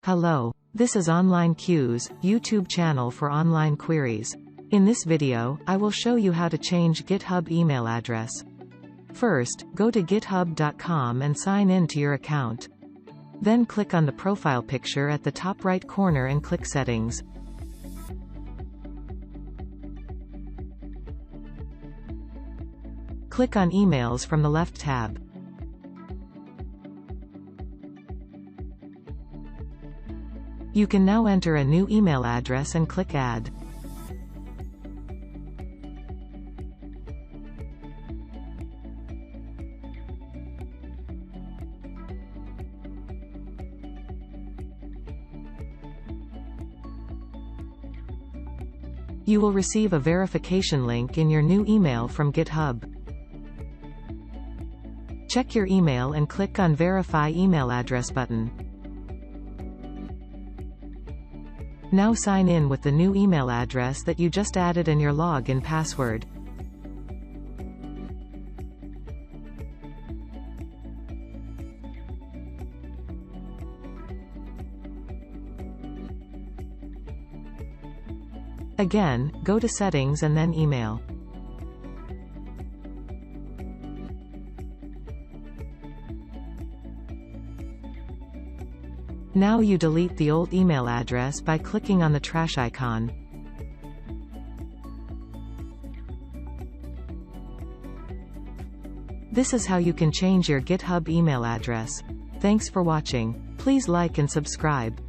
Hello, this is Online Queues, YouTube channel for online queries. In this video, I will show you how to change GitHub email address. First, go to github.com and sign in to your account. Then click on the profile picture at the top right corner and click Settings. Click on Emails from the left tab. You can now enter a new email address and click Add. You will receive a verification link in your new email from GitHub. Check your email and click on Verify Email Address button. Now sign in with the new email address that you just added and your login password. Again, go to Settings and then Email. Now you delete the old email address by clicking on the trash icon. This is how you can change your GitHub email address. Thanks for watching. Please like and subscribe.